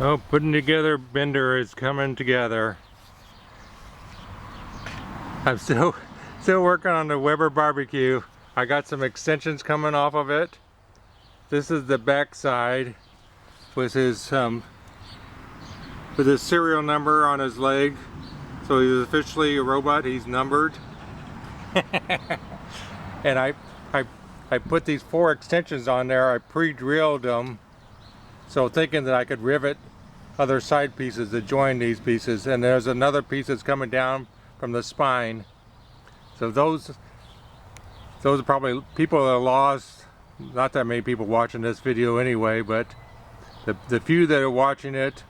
Oh, putting together bender is coming together. I'm still working on the Weber barbecue. I got some extensions coming off of it. This is the back side with his serial number on his leg. So he's officially a robot. He's numbered. And I put these 4 extensions on there. I pre-drilled them, so thinking that I could rivet other side pieces to join these pieces. And there's another piece that's coming down from the spine. So those are probably people that are lost. Not that many people watching this video anyway, but the few that are watching it,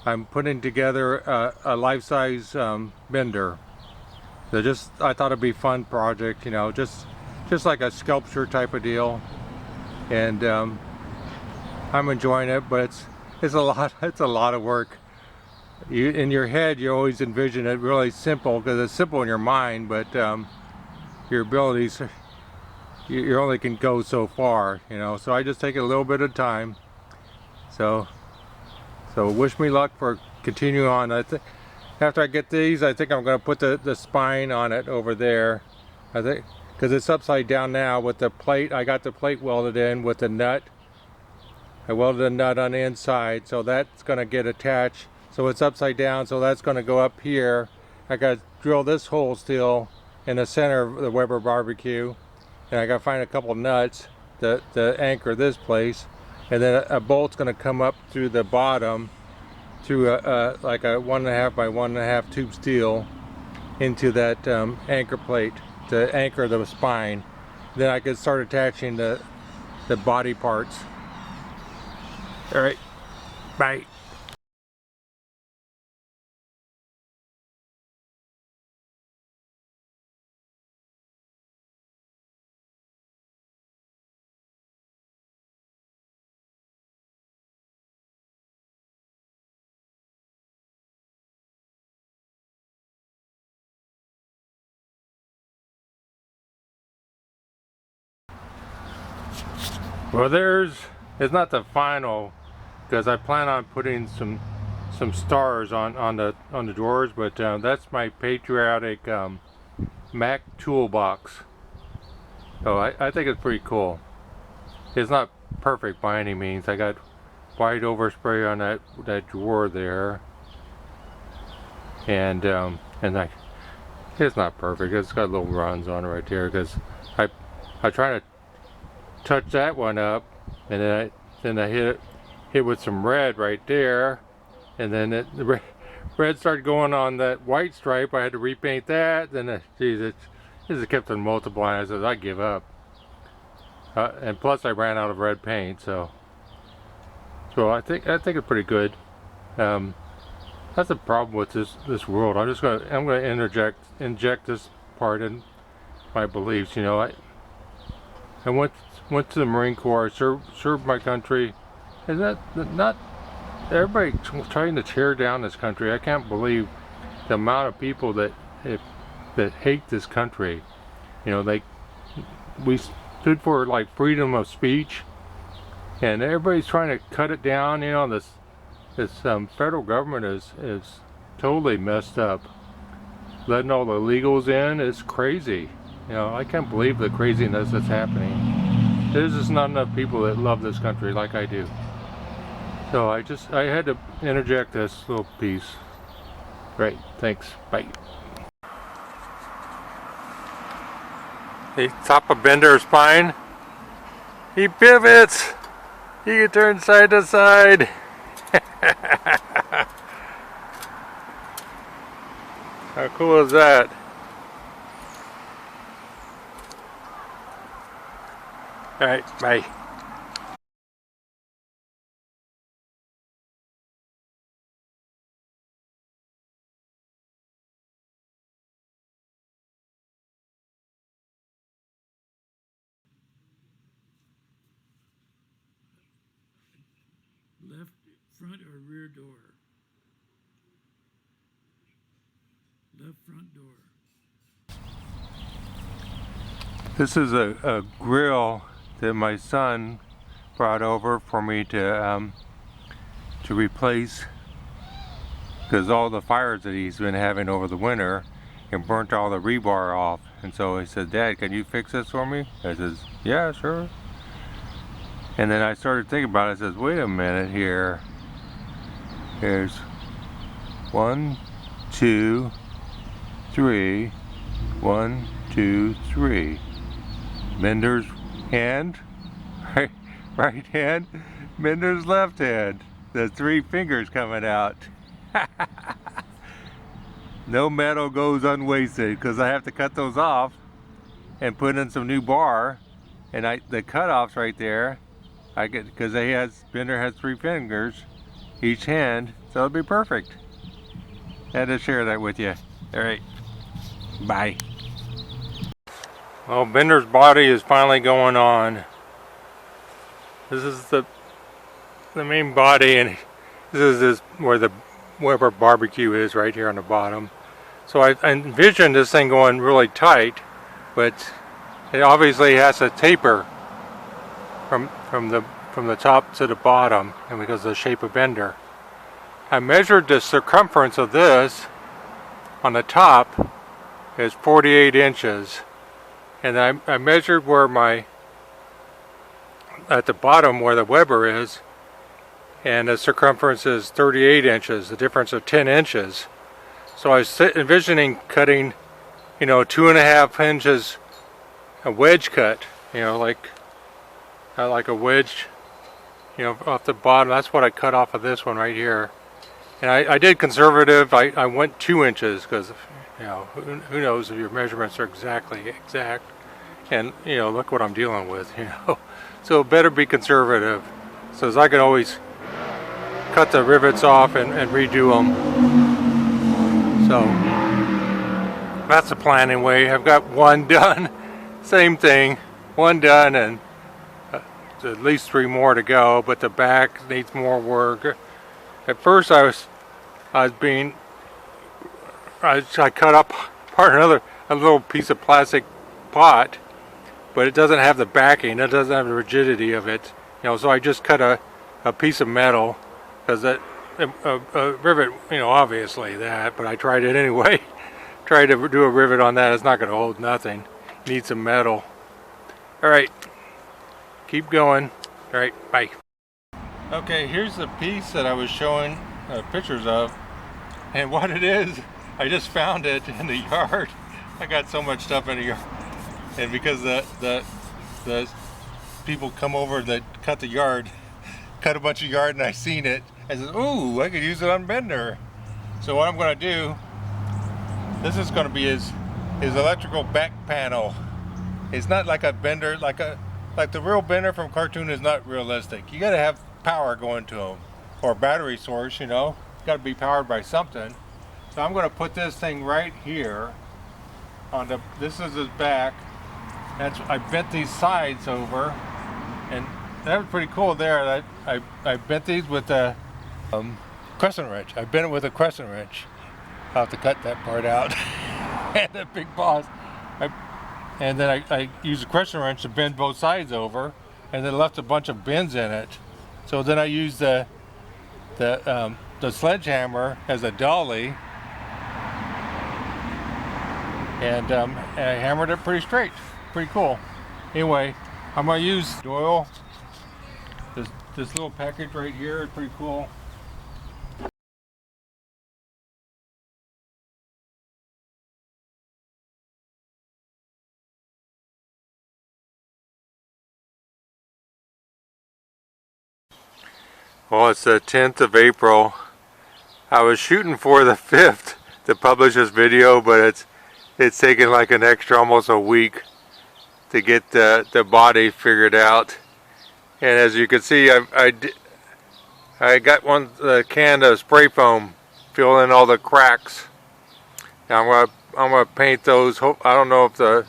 I'm putting together a life-size bender. So I thought it'd be a fun project, you know, just like a sculpture type of deal. And I'm enjoying it, but it's a lot of work. In your head, you always envision it really simple because it's simple in your mind, but your abilities, you only can go so far, you know. So I just take it a little bit at a time. So wish me luck for continuing on. After I get these, I think I'm going to put the spine on it over there. I think because it's upside down now with the plate. I got the plate welded in with the nut. I welded a nut on the inside, so that's going to get attached. So it's upside down, so that's going to go up here. I got to drill this hole still in the center of the Weber barbecue, and I got to find a couple nuts to anchor this place, and then a bolt's going to come up through the bottom through like a 1.5 by 1.5 tube steel into that anchor plate to anchor the spine. Then I could start attaching the body parts. All right, bye. Well, it's not the final, because I plan on putting some stars on the drawers, but that's my patriotic Mac toolbox. So I think it's pretty cool. It's not perfect by any means. I got white overspray on that drawer there, and it's not perfect. It's got little runs on it right there because I try to touch that one up, and then I hit with some red right there, and then the red started going on that white stripe. I had to repaint that. Then geez, it just kept on multiplying. I said I give up, and plus I ran out of red paint. So I think it's pretty good. That's the problem with this world. I'm gonna inject this part in my beliefs. You know, I went to the Marine Corps. I served my country, and not everybody trying to tear down this country. I can't believe the amount of people that hate this country. You know, we stood for like freedom of speech, and everybody's trying to cut it down. You know, this federal government is totally messed up. Letting all the illegals in is crazy. You know, I can't believe the craziness that's happening. There's just not enough people that love this country like I do. So I had to interject this little piece. Right, thanks, bye. The top of Bender's spine. He pivots! He can turn side to side. How cool is that? Alright, bye. Left front or rear door? Left front door. This is a grill that my son brought over for me to to replace, because all the fires that he's been having over the winter and burnt all the rebar off. And so he said, "Dad, can you fix this for me?" I says, "Yeah, sure." And then I started thinking about it. I says, "Wait a minute here. There's 1, 2, 3. 1, 2, 3. Mender's hand, right hand, Mender's left hand. The 3 fingers coming out." No metal goes unwasted, because I have to cut those off and put in some new bar. And the cutoffs right there, because Bender has 3 fingers each hand, so it'll be perfect. I had to share that with you. All right, bye. Well, Bender's body is finally going on. This is the main body, and this is where the Weber barbecue is, right here on the bottom. So I envisioned this thing going really tight, but it obviously has a taper from the top to the bottom, and because of the shape of Bender. I measured the circumference of this on the top is 48 inches, and I measured where at the bottom where the Weber is, and the circumference is 38 inches, the difference of 10 inches. So I was envisioning cutting, 2.5 inches, a wedge cut, like a wedge, off the bottom. That's what I cut off of this one right here. And I did conservative. I went 2 inches because, who knows if your measurements are exact. And, look what I'm dealing with, So it better be conservative, so as I can always cut the rivets off and redo them. So that's the plan anyway. I've got one done. Same thing, one done, and at least 3 more to go. But the back needs more work. At first, I cut up a little piece of plastic pot, but it doesn't have the backing. It doesn't have the rigidity of it. So I just cut a piece of metal, because that a rivet, obviously that, but I tried it anyway. Tried to do a rivet on that. It's not going to hold nothing. Need some metal. All right, keep going. All right, bye. Okay, here's the piece that I was showing pictures of, and what it is, I just found it in the yard. I got so much stuff in the yard, and because the people come over that cut the yard, cut a bunch of yard, and I seen it, I said, "Ooh, I could use it on Bender." So what I'm going to do, this is going to be his electrical back panel. It's not like a Bender, like the real Bender from cartoon is not realistic. You got to have power going to him, or a battery source, got to be powered by something. So I'm going to put this thing right here on this is his back. I bent these sides over, and that was pretty cool there. I bent these with a crescent wrench. I bent it with a crescent wrench. I'll have to cut that part out. And the big boss. And then I used a crescent wrench to bend both sides over, and then left a bunch of bends in it. So then I used the sledgehammer as a dolly, and I hammered it pretty straight. Pretty cool. Anyway, I'm gonna use Doyle. This little package right here is pretty cool. Well, it's the 10th of April. I was shooting for the 5th to publish this video, but it's taken like an extra almost a week to get the body figured out. And as you can see, I got the can of spray foam, fill in all the cracks. Now I'm gonna paint those. I don't know if the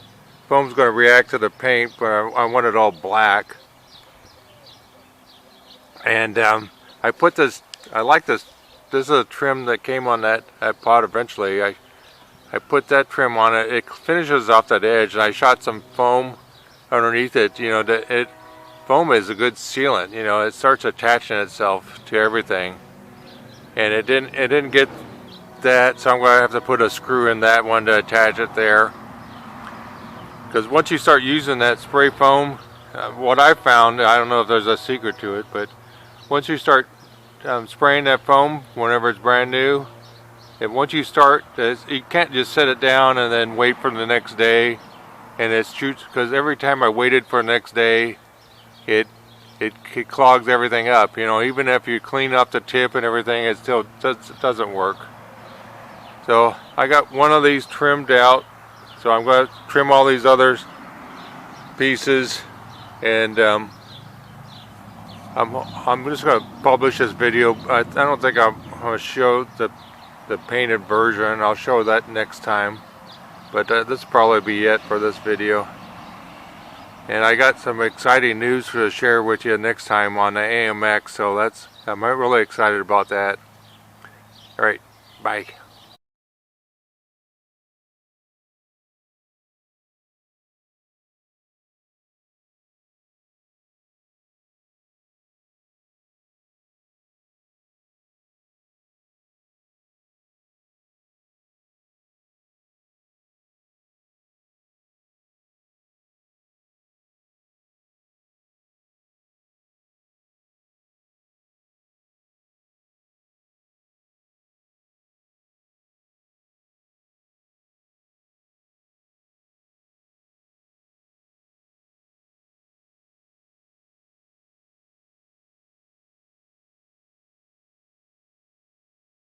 foam's gonna react to the paint, but I want it all black. And I put this. I like this. This is a trim that came on that pot eventually. I put that trim on it. It finishes off that edge, and I shot some foam underneath it. Foam is a good sealant. It starts attaching itself to everything. and it didn't get that, so I'm going to have to put a screw in that one to attach it there. Because once you start using that spray foam, what I found, I don't know if there's a secret to it, but once you start spraying that foam whenever it's brand new, and once you start, you can't just set it down and then wait for the next day, and it shoots. Because every time I waited for the next day, it clogs everything up. You know, even if you clean up the tip and everything, it still doesn't work. So I got one of these trimmed out. So I'm going to trim all these other pieces, and I'm just going to publish this video. I don't think I'm going to show the painted version. I'll show that next time. But this will probably be it for this video. And I got some exciting news to share with you next time on the AMX. So I'm really excited about that. All right, bye.